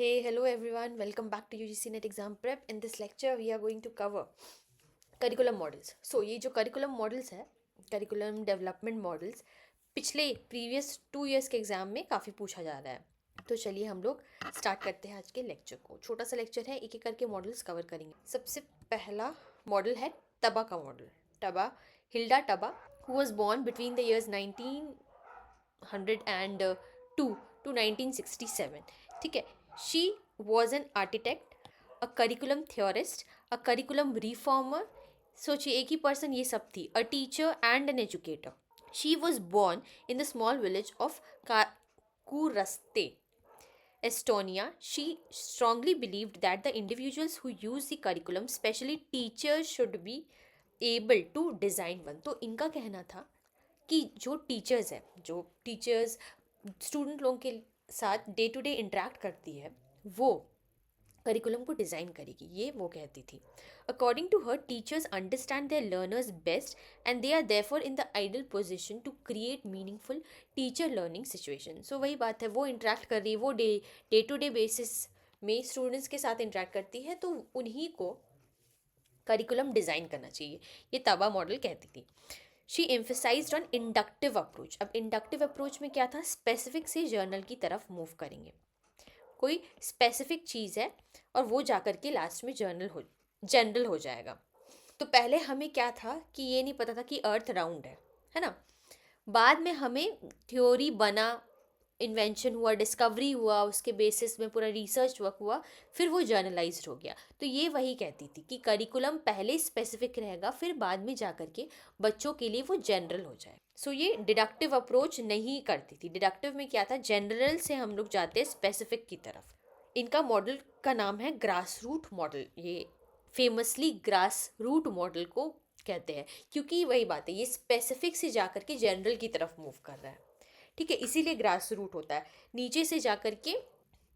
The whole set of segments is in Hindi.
Hey, hello everyone. Welcome back to UGC NET Exam Prep. In this lecture, we are going to cover curriculum models. So, ये जो curriculum models है, curriculum development models, पिछले previous 2 years के एग्जाम में काफ़ी पूछा जा रहा है. तो चलिए हम लोग स्टार्ट करते हैं आज के लेक्चर को. छोटा सा लेक्चर है, एक एक करके मॉडल्स कवर करेंगे. सबसे पहला मॉडल है टबा का model. Taba, Hilda Taba, who was born between the years 1902 to 1967. ठीक है. She was an architect, a curriculum theorist, a curriculum reformer. सोचिए एक ही पर्सन ये सब थी. A teacher and an educator. She was born in the small village of Kuraste, Estonia. She strongly believed that the individuals who use the curriculum, especially teachers, should be able to design one. तो इनका कहना था कि जो टीचर्स है, जो टीचर्स स्टूडेंट लोगों के साथ डे टू डे इंटरेक्ट करती है, वो करिकुलम को डिज़ाइन करेगी. ये वो कहती थी. According to her, teachers understand their learners best and they are therefore in the ideal position to create meaningful teacher learning situation. So वही बात है, वो इंटरेक्ट कर रही है, वो डे टू डे बेसिस में स्टूडेंट्स के साथ इंटरेक्ट करती है, तो उन्हीं को करिकुलम डिज़ाइन करना चाहिए. ये तबा मॉडल कहती थी. She emphasised on inductive approach. अब इंडक्टिव अप्रोच में क्या था, स्पेसिफिक से जर्नल की तरफ मूव करेंगे. कोई स्पेसिफिक चीज़ है और वो जाकर के लास्ट में जनरल हो जाएगा. तो पहले हमें क्या था कि ये नहीं पता था कि अर्थ राउंड है ना. बाद में हमें थ्योरी बना, इन्वेंशन हुआ, डिस्कवरी हुआ, उसके बेसिस में पूरा रिसर्च वर्क हुआ, फिर वो जर्नलाइज्ड हो गया. तो ये वही कहती थी कि करिकुलम पहले स्पेसिफिक रहेगा, फिर बाद में जा कर के बच्चों के लिए वो जनरल हो जाए. सो ये डिडक्टिव अप्रोच नहीं करती थी. डिडक्टिव में क्या था, जनरल से हम लोग जाते हैं स्पेसिफिक की तरफ. इनका मॉडल का नाम है ग्रास रूट मॉडल. ये फेमसली ग्रास रूट मॉडल को कहते हैं क्योंकि वही बात है, ये स्पेसिफिक से जाकर के जनरल की तरफ मूव कर रहा है. ठीक है, इसीलिए ग्रास रूट होता है. नीचे से जाकर के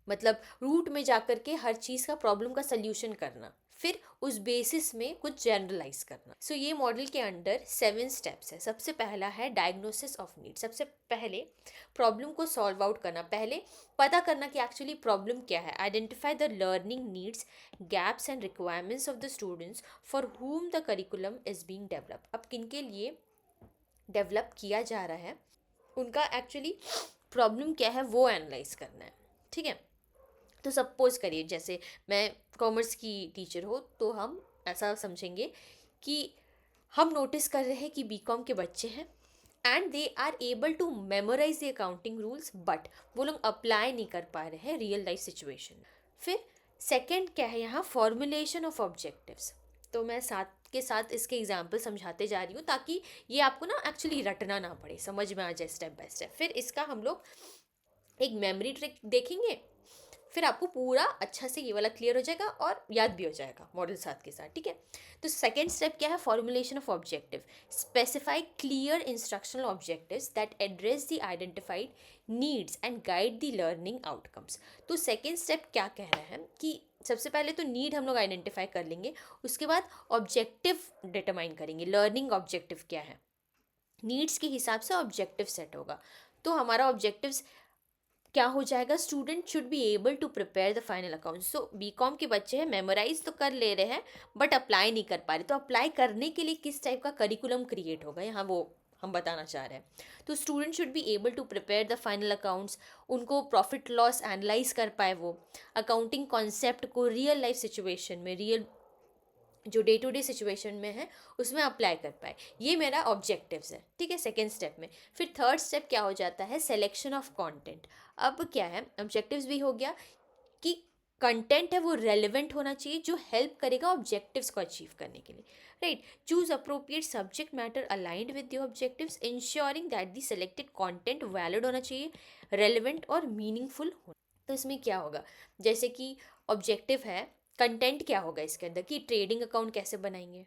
मतलब रूट में जाकर के हर चीज़ का प्रॉब्लम का सल्यूशन करना, फिर उस बेसिस में कुछ जनरलाइज करना. सो ये मॉडल के अंडर 7 स्टेप्स है. सबसे पहला है डायग्नोसिस ऑफ नीड. सबसे पहले प्रॉब्लम को सॉल्व आउट करना, पहले पता करना कि एक्चुअली प्रॉब्लम क्या है. Identify the learning needs, gaps and requirements of the students for whom the curriculum is being develop. अब किन के लिए डेवलप किया जा रहा है, उनका एक्चुअली प्रॉब्लम क्या है वो एनालाइज करना है. ठीक है. तो सपोज करिए जैसे मैं कॉमर्स की टीचर हो, तो हम ऐसा समझेंगे कि हम नोटिस कर रहे हैं कि बीकॉम के बच्चे हैं and they are able to memorise the accounting rules, but वो लोग अप्लाई नहीं कर पा रहे हैं रियल लाइफ सिचुएशन. फिर सेकेंड क्या है यहाँ, फॉर्मुलेशन ऑफ ऑब्जेक्टिव्स. तो मैं साथ के साथ इसके एग्जाम्पल समझाते जा रही हूँ ताकि ये आपको ना एक्चुअली रटना ना पड़े, समझ में आ जाए स्टेप बाय स्टेप. फिर इसका हम लोग एक मेमोरी ट्रिक देखेंगे, फिर आपको पूरा अच्छा से ये वाला क्लियर हो जाएगा और याद भी हो जाएगा मॉडल साथ के साथ. ठीक है. तो सेकेंड स्टेप क्या है, formulation of objective. Specify clear instructional objectives that address the identified needs and guide the learning outcomes. तो सेकेंड स्टेप क्या कह रहा है कि सबसे पहले तो नीड हम लोग आइडेंटिफाई कर लेंगे, उसके बाद ऑब्जेक्टिव डिटरमाइन करेंगे. लर्निंग ऑब्जेक्टिव क्या है, नीड्स के हिसाब से ऑब्जेक्टिव सेट होगा. तो हमारा ऑब्जेक्टिव्स क्या हो जाएगा, student should be able to prepare the final accounts. So BCom के बच्चे हैं, मेमोराइज तो कर ले रहे हैं बट अप्लाई नहीं कर पा रहे. तो अप्लाई करने के लिए किस टाइप का करिकुलम क्रिएट होगा, यहाँ वो हम बताना चाह रहे हैं. तो student should be able to prepare the final accounts, उनको प्रॉफिट लॉस एनालाइज कर पाए, वो अकाउंटिंग कॉन्सेप्ट को रियल लाइफ सिचुएशन में, रियल जो डे टू डे सिचुएशन में है उसमें अप्लाई कर पाए. ये मेरा ऑब्जेक्टिव्स है. ठीक है, सेकेंड स्टेप में. फिर थर्ड स्टेप क्या हो जाता है, सिलेक्शन ऑफ कंटेंट. अब क्या है, ऑब्जेक्टिव्स भी हो गया कि कंटेंट है वो रेलिवेंट होना चाहिए जो हेल्प करेगा ऑब्जेक्टिव्स को अचीव करने के लिए. Right. Choose appropriate subject matter aligned with the objectives, ensuring that the selected content valid होना चाहिए, रेलिवेंट और मीनिंगफुल होना. तो इसमें क्या होगा, जैसे कि ऑब्जेक्टिव है, कंटेंट क्या होगा इसके अंदर कि ट्रेडिंग अकाउंट कैसे बनाएंगे.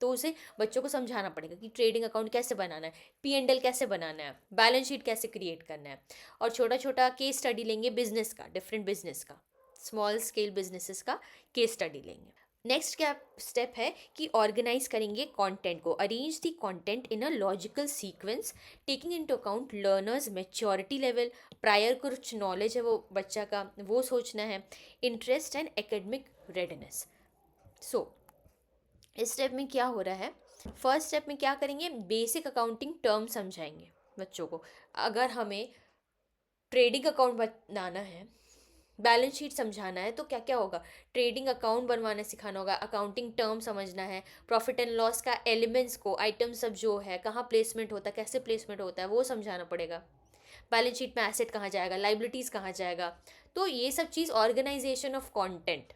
तो उसे बच्चों को समझाना पड़ेगा कि ट्रेडिंग अकाउंट कैसे बनाना है, P&L कैसे बनाना है, बैलेंस शीट कैसे क्रिएट करना है. और छोटा छोटा केस स्टडी लेंगे बिजनेस का, डिफरेंट बिजनेस का, स्मॉल स्केल बिजनेसेस का केस स्टडी लेंगे. नेक्स्ट क्या स्टेप है कि ऑर्गेनाइज करेंगे कंटेंट को, arrange the content in a logical sequence taking into account learners maturity level, prior कुछ नॉलेज है वो बच्चा का वो सोचना है, इंटरेस्ट एंड एकेडमिक रेडीनेस। सो इस स्टेप में क्या हो रहा है, फर्स्ट स्टेप में क्या करेंगे, बेसिक अकाउंटिंग टर्म समझाएंगे बच्चों को। अगर हमें ट्रेडिंग अकाउंट बनाना है, बैलेंस शीट समझाना है, तो क्या क्या होगा, ट्रेडिंग अकाउंट बनवाना सिखाना होगा, अकाउंटिंग टर्म समझना है, प्रॉफिट एंड लॉस का एलिमेंट्स को, आइटम सब जो है कहाँ प्लेसमेंट होता है, कैसे प्लेसमेंट होता है वो समझाना पड़ेगा, बैलेंस शीट में एसेट कहाँ जाएगा, लाइबिलिटीज़ कहाँ जाएगा। तो ये सब चीज़ organisation of content,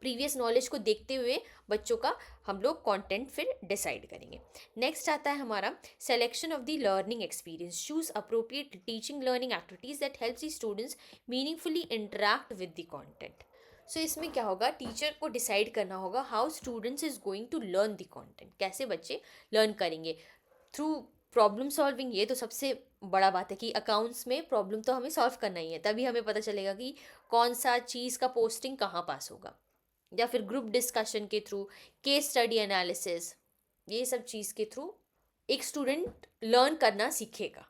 previous knowledge को देखते हुए बच्चों का हम लोग कंटेंट फिर डिसाइड करेंगे। नेक्स्ट आता है हमारा selection of the learning experience, choose appropriate teaching learning activities that helps the students meaningfully interact with the content. So इसमें क्या होगा, टीचर को डिसाइड करना होगा how students is going to learn the content, कैसे बच्चे लर्न करेंगे थ्रू प्रॉब्लम सॉल्विंग। ये तो सबसे बड़ा बात है कि अकाउंट्स में प्रॉब्लम तो हमें सॉल्व करना ही है, तभी हमें पता चलेगा कि कौन सा चीज़ का पोस्टिंग कहाँ पास होगा, या फिर ग्रुप डिस्कशन के थ्रू, केस स्टडी एनालिसिस, ये सब चीज़ के थ्रू एक स्टूडेंट लर्न करना सीखेगा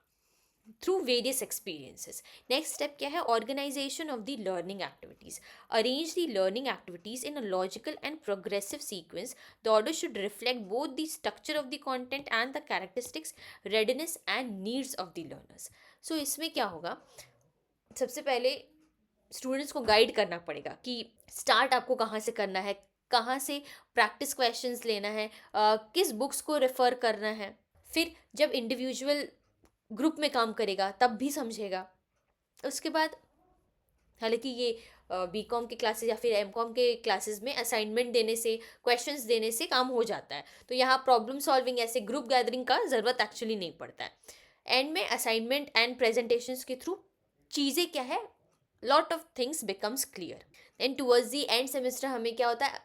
through various experiences. Next step क्या है, organisation of the learning activities, arrange the learning activities in a logical and progressive sequence, the order should reflect both the structure of the content and the characteristics, readiness and needs of the learners. So इसमें क्या होगा, सबसे पहले स्टूडेंट्स को गाइड करना पड़ेगा कि स्टार्ट आपको कहाँ से करना है, कहाँ से प्रैक्टिस क्वेश्चंस लेना है, किस बुक्स को रेफ़र करना है। फिर जब इंडिविजुअल ग्रुप में काम करेगा तब भी समझेगा। उसके बाद हालांकि ये बी कॉम के क्लासेस या फिर एम कॉम के क्लासेस में असाइनमेंट देने से, क्वेश्चंस देने से काम हो जाता है, तो यहाँ प्रॉब्लम सॉल्विंग ऐसे ग्रुप गैदरिंग का ज़रूरत एक्चुअली नहीं पड़ता है। एंड में असाइनमेंट एंड प्रेजेंटेशंस के थ्रू चीज़ें क्या है, lot of things becomes clear. Then towards the end semester हमें क्या होता है,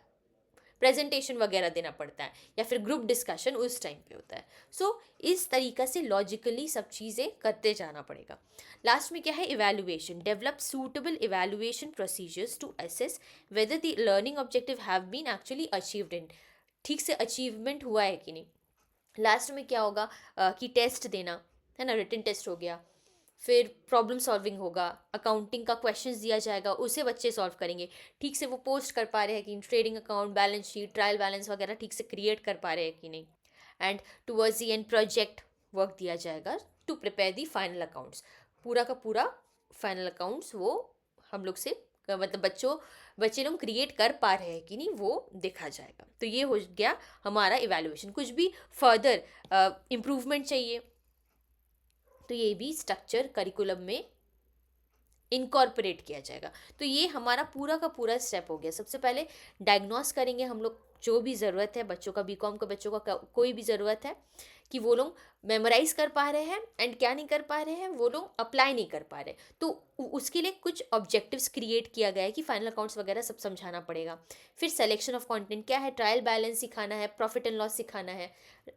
प्रेजेंटेशन वगैरह देना पड़ता है, या फिर ग्रुप डिस्कशन उस टाइम पे होता है। सो इस तरीक़ा से लॉजिकली सब चीज़ें करते जाना पड़ेगा। लास्ट में क्या है, evaluation, develop suitable evaluation procedures to assess whether the learning objective have been actually achieved in, ठीक से अचीवमेंट हुआ है कि नहीं। लास्ट में क्या होगा कि टेस्ट देना है ना, रिटन टेस्ट हो गया, फिर प्रॉब्लम सॉल्विंग होगा, अकाउंटिंग का क्वेश्चंस दिया जाएगा, उसे बच्चे सॉल्व करेंगे, ठीक से वो पोस्ट कर पा रहे हैं कि trading account, balance sheet, trial balance वगैरह ठीक से क्रिएट कर पा रहे हैं कि नहीं। And towards the end project work दिया जाएगा to prepare the final accounts, पूरा का पूरा फाइनल अकाउंट्स वो हम लोग से मतलब बच्चे लोग क्रिएट कर पा रहे हैं कि नहीं वो देखा जाएगा। तो ये हो गया हमारा इवैल्यूएशन। कुछ भी फर्दर इम्प्रूवमेंट चाहिए तो ये भी स्ट्रक्चर करिकुलम में इनकॉर्पोरेट किया जाएगा। तो ये हमारा पूरा का पूरा स्टेप हो गया। सबसे पहले डायग्नोस करेंगे हम लोग जो भी ज़रूरत है बच्चों का, बीकॉम का बच्चों का कोई भी ज़रूरत है कि वो लोग मेमोराइज कर पा रहे हैं एंड क्या नहीं कर पा रहे हैं, वो लोग अप्लाई नहीं कर पा रहे, तो उसके लिए कुछ ऑब्जेक्टिव्स क्रिएट किया गया है कि फाइनल अकाउंट्स वगैरह सब समझाना पड़ेगा। फिर सेलेक्शन ऑफ कंटेंट क्या है, ट्रायल बैलेंस सिखाना है, प्रॉफिट एंड लॉस सिखाना है,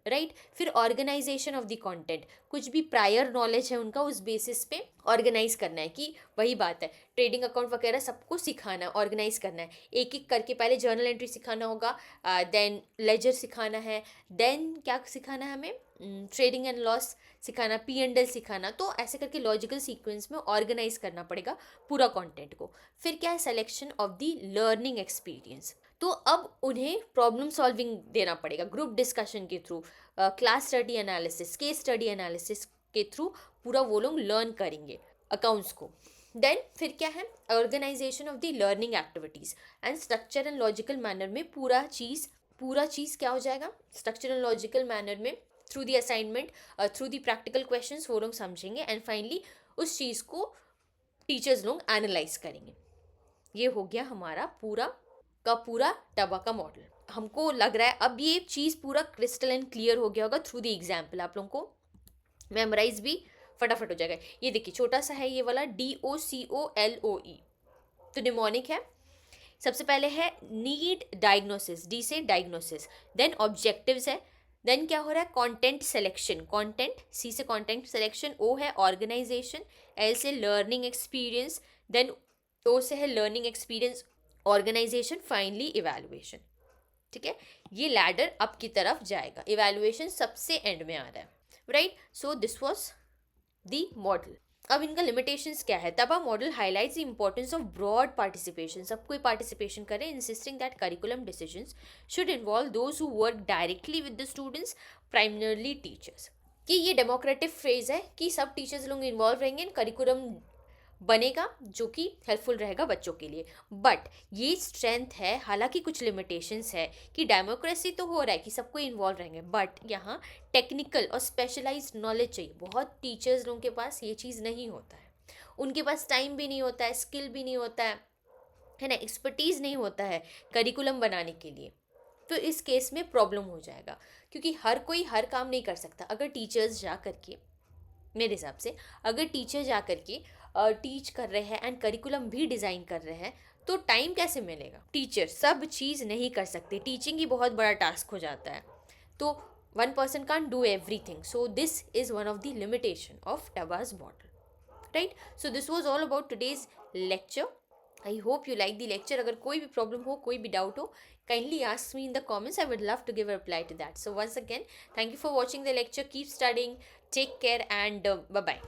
राइट। फिर ऑर्गेनाइजेशन ऑफ द कंटेंट, कुछ भी प्रायर नॉलेज है उनका उस बेसिस पे ऑर्गेनाइज करना है कि वही बात है, ट्रेडिंग अकाउंट वगैरह सबको सिखाना है, ऑर्गेनाइज करना है, एक एक करके पहले जर्नल एंट्री सिखाना होगा, देन लेजर सिखाना है, देन क्या सिखाना है हमें, ट्रेडिंग एंड लॉस सिखाना, पी एंड एल सिखाना। तो ऐसे करके लॉजिकल सीक्वेंस में ऑर्गेनाइज करना पड़ेगा पूरा कंटेंट को। फिर क्या है, selection of the learning experience, तो अब उन्हें प्रॉब्लम सॉल्विंग देना पड़ेगा ग्रुप डिस्कशन के through, class study analysis, case study analysis के थ्रू पूरा वो लोग लर्न करेंगे अकाउंट्स को। देन फिर क्या है, organisation of the learning activities and structure and logical manner में पूरा चीज़ क्या हो जाएगा, स्ट्रक्चर एंड लॉजिकल मैनर में through the assignment, through the practical questions वो लोग समझेंगे एंड फाइनली उस चीज़ को टीचर्स लोग एनालाइज करेंगे। ये हो गया हमारा पूरा का पूरा टबा का मॉडल। हमको लग रहा है अब ये चीज़ पूरा क्रिस्टल एंड क्लियर हो गया होगा थ्रू दी एग्जाम्पल, आप लोगों को मेमोराइज भी फटाफट हो जाएगा। ये देखिए छोटा सा है ये वाला DOCOLOE, तो निमोनिक है। सबसे पहले है नीड डायग्नोसिस, डी से डायग्नोसिस, देन ऑब्जेक्टिव्स है, देन क्या हो रहा है, कंटेंट सिलेक्शन, कंटेंट, सी से कंटेंट सिलेक्शन, ओ है ऑर्गेनाइजेशन, एल से लर्निंग एक्सपीरियंस, देन ओ से है learning experience organisation, finally evaluation. ठीक है, ये लैडर अप की तरफ जाएगा, इवैल्यूएशन सबसे एंड में आ रहा है, right. So this was the model. अब इनका लिमिटेशंस क्या है? Taba model highlights the importance of broad participation, सब कोई पार्टिसिपेशन करें, insisting that curriculum decisions should involve those who work directly with the students, primarily teachers. कि ये डेमोक्रेटिक फेज है कि सब टीचर्स लोग इन्वॉल्व रहेंगे, करिकुलम बनेगा जो कि हेल्पफुल रहेगा बच्चों के लिए। बट ये स्ट्रेंथ है, हालांकि कुछ लिमिटेशंस है कि डेमोक्रेसी तो हो रहा है कि सबको इन्वॉल्व रहेंगे, बट यहाँ टेक्निकल और स्पेशलाइज्ड नॉलेज चाहिए। बहुत टीचर्स लोगों के पास ये चीज़ नहीं होता है, उनके पास टाइम भी नहीं होता है, स्किल भी नहीं होता है ना, एक्सपर्टीज़ नहीं होता है करिकुलम बनाने के लिए। तो इस केस में प्रॉब्लम हो जाएगा, क्योंकि हर कोई हर काम नहीं कर सकता। अगर टीचर्स जा करके, मेरे हिसाब से अगर टीचर जा करके टीच कर रहे हैं एंड करिकुलम भी डिज़ाइन कर रहे हैं, तो टाइम कैसे मिलेगा? टीचर सब चीज़ नहीं कर सकते, टीचिंग ही बहुत बड़ा टास्क हो जाता है, तो one person can't do everything. So this is one of the limitation of Taba's model, right. So this was all about today's lecture. I hope you like the lecture. अगर कोई भी प्रॉब्लम हो, कोई भी डाउट हो, kindly ask me in the comments. I would love to give a reply to that. So once again, thank you for watching the lecture. Keep studying, take care, and bye bye.